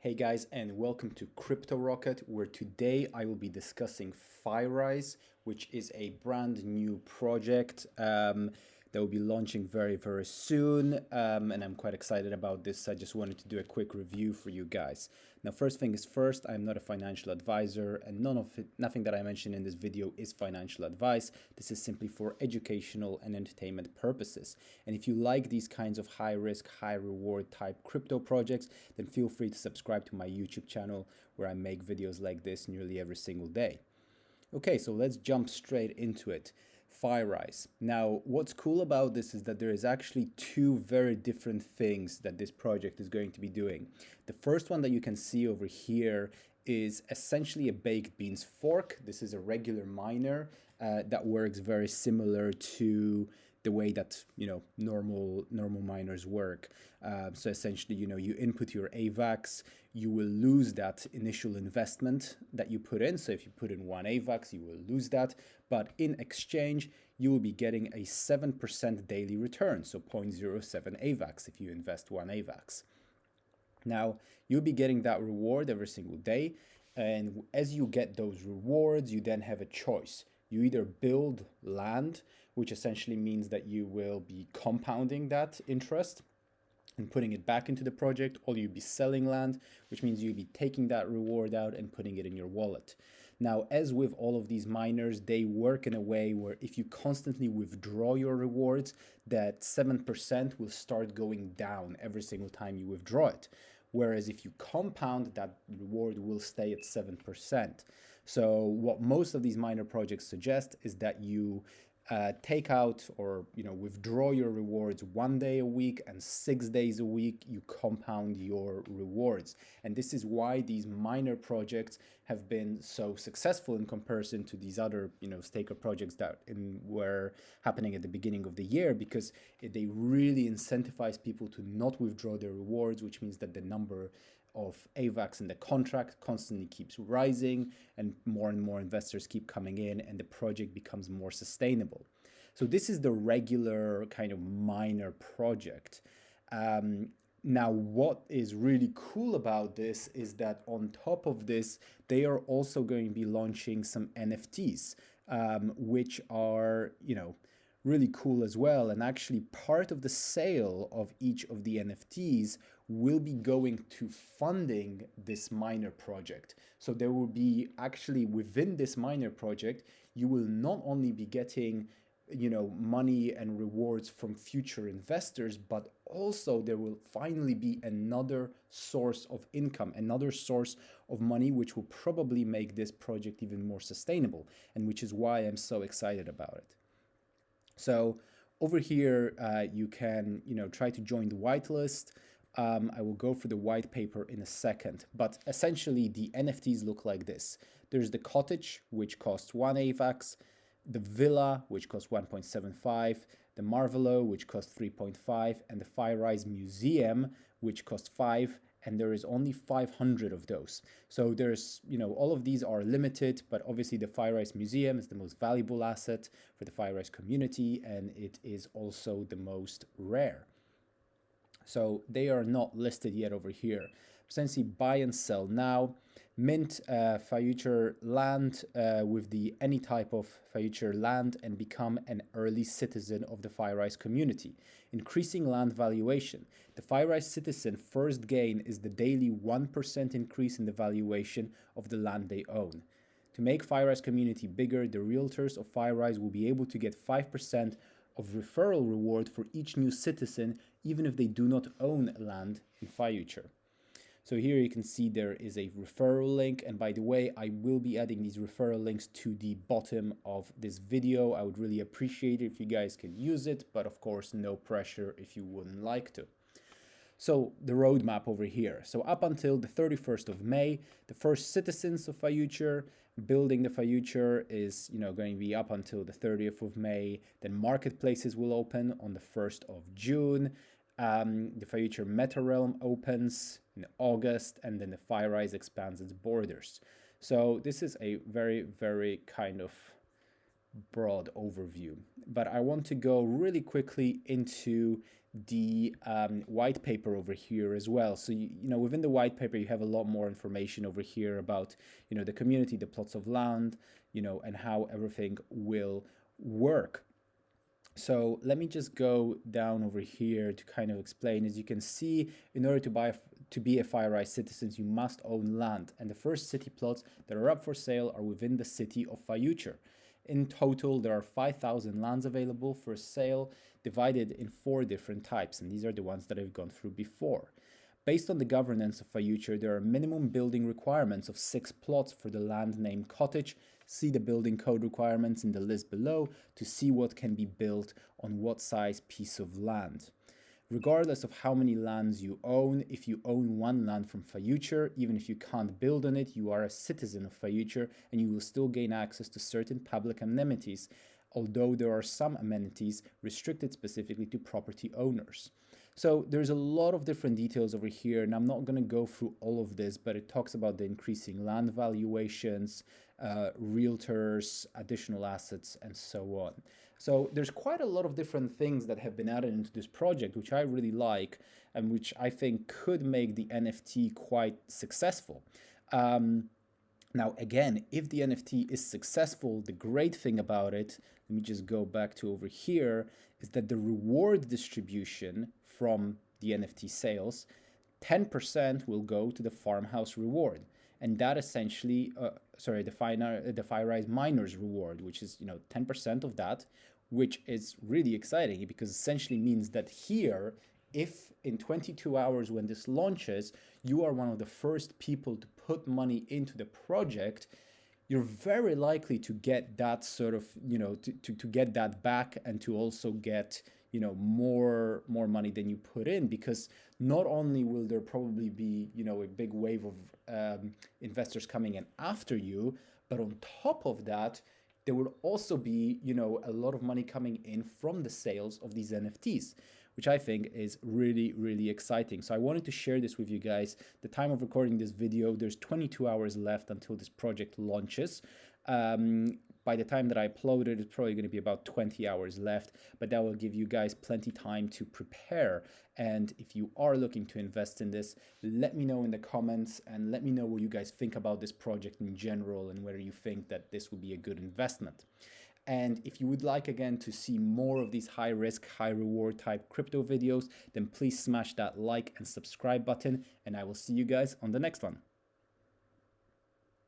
Hey guys, and welcome to Crypto Rocket, where today I will be discussing Fyrise, which is a brand new project that will be launching very soon. And I'm quite excited about this. I just wanted to do a quick review for you guys. Now, first thing is first, I'm not a financial advisor, and nothing that I mention in this video is financial advice. This is simply for educational and entertainment purposes. And if you like these kinds of high risk, high reward type crypto projects, then feel free to subscribe to my YouTube channel where I make videos like this nearly every single day. Okay, so let's jump straight into it. Fyrise. Now, what's cool about this is that there is actually two very different things that this project is going to be doing. The first one that you can see over here is essentially a baked beans fork. This is a regular miner that works very similar to the way that normal miners work. So essentially, you input your AVAX, you will lose that initial investment that you put in. So if you put in one AVAX, you will lose that. But in exchange, you will be getting a 7% daily return. So 0.07 AVAX if you invest one AVAX. Now, you'll be getting that reward every single day. And as you get those rewards, you then have a choice. You either build land, which essentially means that you will be compounding that interest and putting it back into the project, or you'll be selling land, which means you'll be taking that reward out and putting it in your wallet. Now, as with all of these miners, they work in a way where if you constantly withdraw your rewards, that 7% will start going down every single time you withdraw it. Whereas if you compound, that reward will stay at 7%. So what most of these miner projects suggest is that you take out or withdraw your rewards 1 day a week, and 6 days a week you compound your rewards. And this is why these miner projects have been so successful in comparison to these other staker projects that were happening at the beginning of the year, because they really incentivize people to not withdraw their rewards, which means that the number of AVAX in the contract constantly keeps rising, and more investors keep coming in, and the project becomes more sustainable. So this is the regular kind of miner project. Now, what is really cool about this is that on top of this, they are also going to be launching some NFTs, which are, really cool as well. And actually part of the sale of each of the NFTs will be going to funding this miner project. So there will be actually within this miner project, you will not only be getting money and rewards from future investors, but also there will finally be another source of income, another source of money, which will probably make this project even more sustainable, and which is why I'm so excited about it. So over here, you can, try to join the whitelist. I will go for the white paper in a second, but essentially the NFTs look like this. There's the cottage, which costs 1 AVAX, the villa, which costs 1.75, the Marvelo, which costs 3.5, and the Fyrise Museum, which costs 5, and there is only 500 of those. So there's, all of these are limited, but obviously the Fyrise Museum is the most valuable asset for the Fyrise community, and it is also the most rare. So they are not listed yet over here. Essentially buy and sell now. Mint future land with any type of future land and become an early citizen of the Fyrise community. Increasing land valuation. The Fyrise citizen first gain is the daily 1% increase in the valuation of the land they own. To make Fyrise community bigger, the realtors of Fyrise will be able to get 5% of referral reward for each new citizen, even if they do not own land in future. So here you can see there is a referral link, and by the way, I will be adding these referral links to the bottom of this video. I would really appreciate it if you guys can use it, but of course no pressure if you wouldn't like to. So the roadmap over here. So up until the 31st of May, the first citizens of future, building the future is going to be up until the 30th of May. Then marketplaces will open on the 1st of June. The future meta realm opens in August, and then the Fyrise expands its borders. So this is a very kind of broad overview, but I want to go really quickly into the white paper over here as well. So, within the white paper, you have a lot more information over here about, the community, the plots of land, and how everything will work. So let me just go down over here to kind of explain. As you can see, in order to be a Fyrise citizen, you must own land. And the first city plots that are up for sale are within the city of Fyrise. In total, there are 5,000 lands available for sale, divided in 4 different types. And these are the ones that I've gone through before. Based on the governance of Fyrise, there are minimum building requirements of 6 plots for the land named cottage. See the building code requirements in the list below to see what can be built on what size piece of land. Regardless of how many lands you own, if you own one land from Fyrise, even if you can't build on it, you are a citizen of Fyrise and you will still gain access to certain public amenities, although there are some amenities restricted specifically to property owners. So there's a lot of different details over here, and I'm not going to go through all of this, but it talks about the increasing land valuations, realtors, additional assets, and so on. So there's quite a lot of different things that have been added into this project, which I really like and which I think could make the NFT quite successful. Now, again, if the NFT is successful, the great thing about it, let me just go back to over here, is that the reward distribution from the NFT sales, 10% will go to the farmhouse reward. And that essentially, the Fyrise miners reward, which is, 10% of that, which is really exciting because essentially means that here, if in 22 hours when this launches, you are one of the first people to put money into the project, you're very likely to get that sort of, to get that back and to also get, more money than you put in, because not only will there probably be, a big wave of investors coming in after you, but on top of that, there will also be, a lot of money coming in from the sales of these NFTs, which I think is really, really exciting. So I wanted to share this with you guys. The time of recording this video, there's 22 hours left until this project launches. By the time that I upload it, it's probably going to be about 20 hours left, but that will give you guys plenty time to prepare. And if you are looking to invest in this, let me know in the comments and let me know what you guys think about this project in general and whether you think that this will be a good investment. And if you would like, again, to see more of these high risk, high reward type crypto videos, then please smash that like and subscribe button, and I will see you guys on the next one.